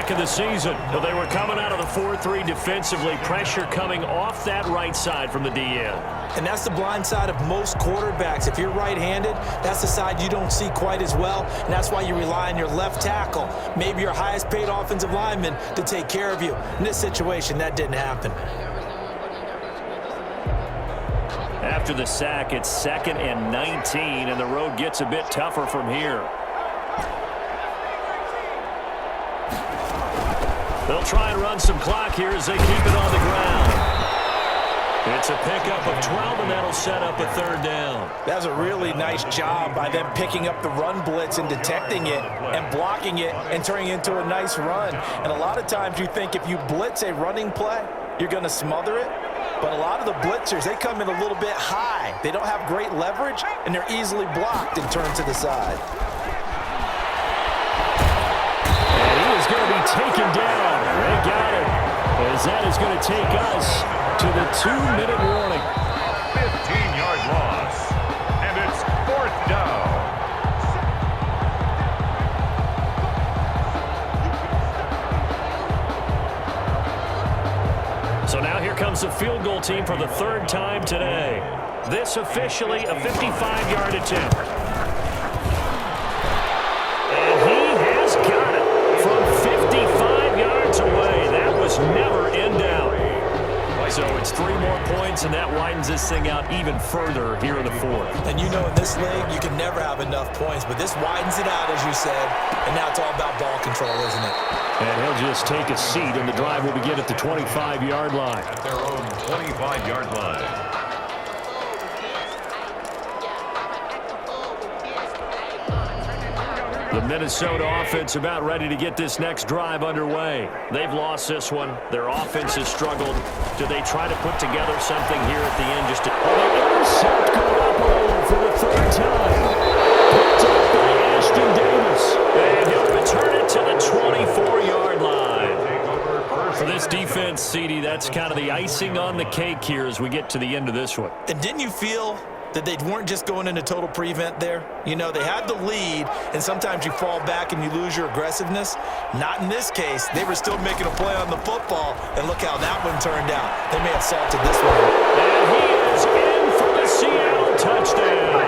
sack of the season. Well, they were coming out of the 4-3 defensively. Pressure coming off that right side from the DN. And that's the blind side of most quarterbacks. If you're right-handed, that's the side you don't see quite as well, and that's why you rely on your left tackle, maybe your highest-paid offensive lineman, to take care of you. In this situation, that didn't happen. After the sack, it's 2nd and 19, and the road gets a bit tougher from here. They'll try and run some clock here as they keep it on the ground. It's a pickup of 12, and that'll set up a 3rd down. That's a really nice job by them picking up the run blitz and detecting it and blocking it and turning it into a nice run. And a lot of times you think if you blitz a running play, you're going to smother it. But a lot of the blitzers, they come in a little bit high. They don't have great leverage, and they're easily blocked and turned to the side. And he is going to be taken down. They got it. As that is going to take us to the 2-minute warning. 15-yard loss, and it's 4th down. So now here comes the field goal team for the 3rd time today. This officially a 55-yard attempt. And he has got it from 55 yards away. That was never in doubt. So it's 3 more points, and that widens this thing out even further here in the 4th. And you know in this league, you can never have enough points, but this widens it out, as you said, and now it's all about ball control, isn't it? And he'll just take a seat, and the drive will begin at the 25-yard line. At their own 25-yard line. The Minnesota offense about ready to get this next drive underway. They've lost this one. Their offense has struggled. Do they try to put together something here at the end just to... Well, they intercept Garoppolo for the 3rd time. Picked up by Ashton Davis. And he'll return it to the 24-yard line. For this defense, CD, that's kind of the icing on the cake here as we get to the end of this one. And didn't you feel that they weren't just going into total prevent there? You know, they had the lead, and sometimes you fall back and you lose your aggressiveness. Not in this case. They were still making a play on the football, and look how that one turned out. They may have salted this one. And he is in for the Seattle touchdown.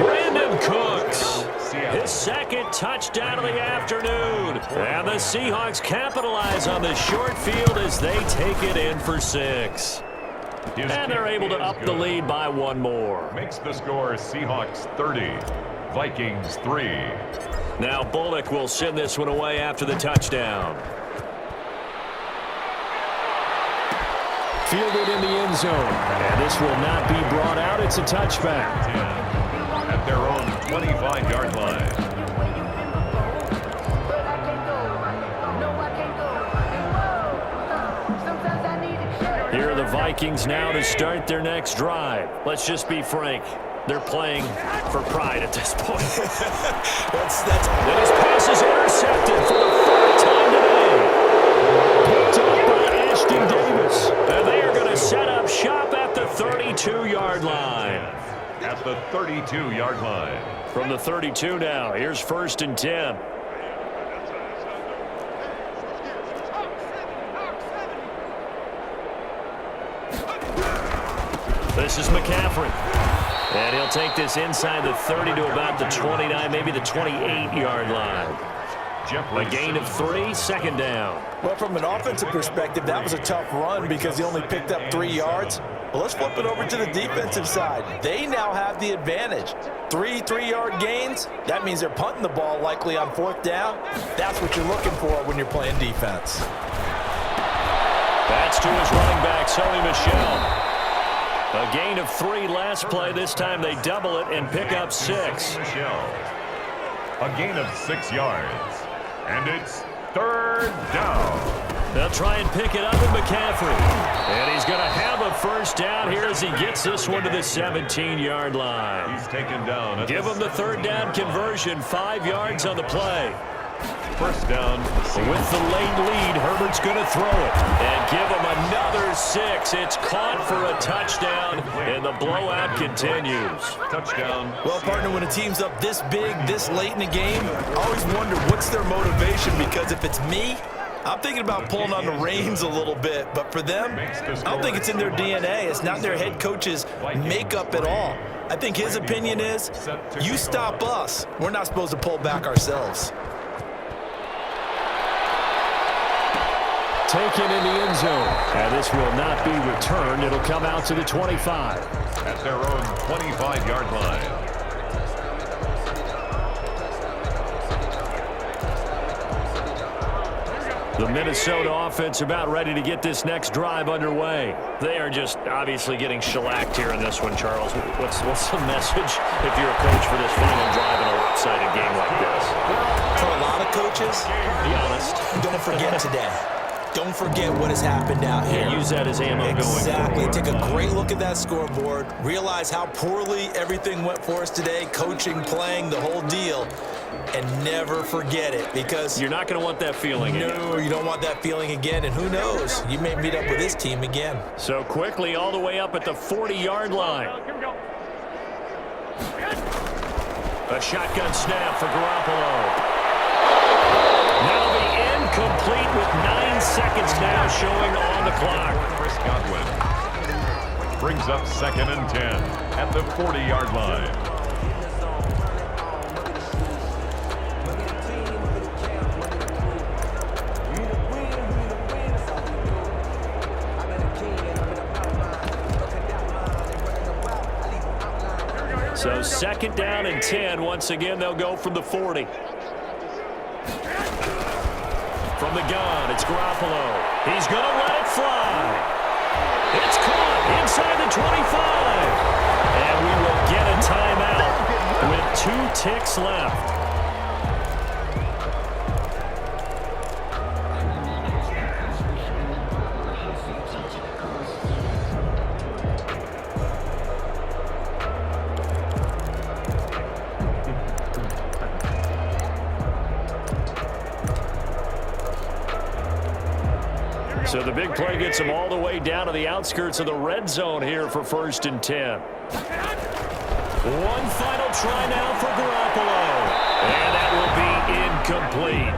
Brandon Cooks. His 2nd touchdown of the afternoon. And the Seahawks capitalize on the short field as they take it in for 6. And they're able to up the lead by 1 more. Makes the score Seahawks 30, Vikings 3. Now Bullock will send this one away after the touchdown. Fielded in the end zone. And this will not be brought out. It's a touchback. At their own 25-yard line. Here are the Vikings now to start their next drive. Let's just be frank. They're playing for pride at this point. And his pass is intercepted for the 3rd time today. Picked up by Ashton Davis. And they are going to set up shop at the 32-yard line. At the 32-yard line. From the 32 now, here's 1st and 10. This is McCaffrey. And he'll take this inside the 30 to about the 29, maybe the 28-yard line. A gain of 3, 2nd down. Well, from an offensive perspective, that was a tough run because he only picked up 3 yards. Well, let's flip it over to the defensive side. They now have the advantage. 3 3-yard gains, that means they're punting the ball likely on 4th down. That's what you're looking for when you're playing defense. That's to his running back, Sony Michel. A gain of 3 last play. This time they double it and pick up 6. Michel. A gain of 6 yards. And it's 3rd down. They'll try and pick it up with McCaffrey. And he's going to have a 1st down here as he gets this one to the 17-yard line. He's taken down. Give him the 3rd down conversion, 5 yards on the play. First down. With the late lead, Herbert's going to throw it. And give him another 6. It's caught for a touchdown, and the blowout continues. Touchdown. Well, partner, when a team's up this big, this late in the game, I always wonder what's their motivation, because if it's me, I'm thinking about pulling on the reins a little bit. But for them, I don't think it's in their DNA. It's not their head coach's makeup at all. I think his opinion is, you stop us, we're not supposed to pull back ourselves. Taken in the end zone. And this will not be returned. It'll come out to the 25. At their own 25-yard line. The Minnesota offense about ready to get this next drive underway. They are just obviously getting shellacked here in this one, Charles. What's the message if you're a coach for this final drive in a lopsided game like this? For a lot of coaches, be honest, don't forget today. Don't forget what has happened out here. Use that as ammo going forward. Exactly. Take a great look at that scoreboard. Realize how poorly everything went for us today. Coaching, playing, the whole deal. And never forget it, because you're not going to want that feeling again. No, you don't want that feeling again. And who knows? You may meet up with this team again. So quickly all the way up at the 40-yard line. A shotgun snap for Garoppolo. That'll be incomplete with 9 seconds now showing on the clock. Chris Godwin brings up 2nd and 10 at the 40-yard line. So 2nd down and 10. Once again, they'll go from the 40. From the gun, it's Garoppolo. He's going to let it fly. It's caught inside the 25. And we will get a timeout with 2 ticks left. So the big play gets them all the way down to the outskirts of the red zone here for 1st and 10. One final try now for Garoppolo. And that will be incomplete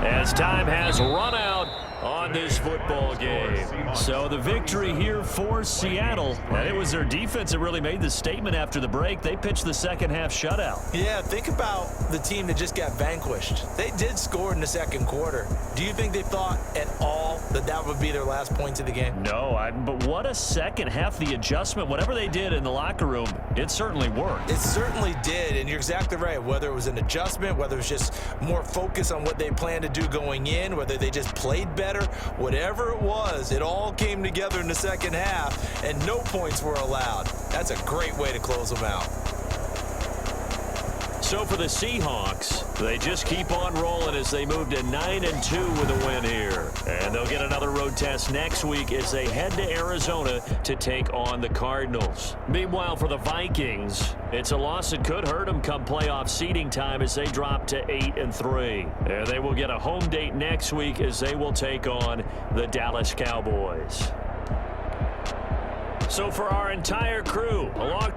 as time has run out on this football game. So the victory here for Seattle. And it was their defense that really made the statement after the break. They pitched the second half shutout. Yeah, think about the team that just got vanquished. They did score in the second quarter. Do you think they thought at all that that would be their last points of the game? No, but what a second half. The adjustment, whatever they did in the locker room, it certainly worked. It certainly did, and you're exactly right. Whether it was an adjustment, whether it was just more focus on what they planned to do going in, whether they just played better, whatever it was, it all came together in the second half, and no points were allowed. That's a great way to close them out. So for the Seahawks, they just keep on rolling as they move to 9-2 with a win here. And they'll get another road test next week as they head to Arizona to take on the Cardinals. Meanwhile, for the Vikings, it's a loss that could hurt them come playoff seeding time as they drop to 8-3. And they will get a home date next week as they will take on the Dallas Cowboys. So for our entire crew, along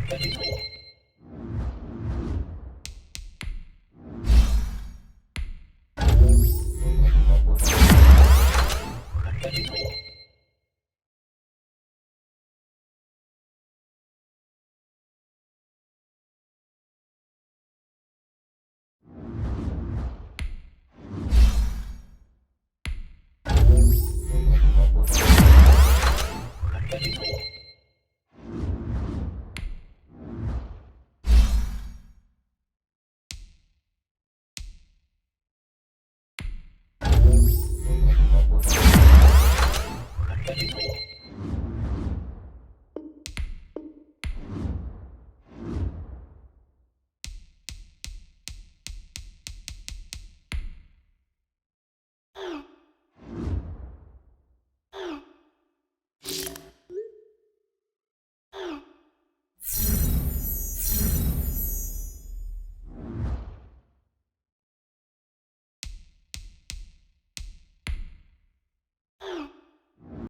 you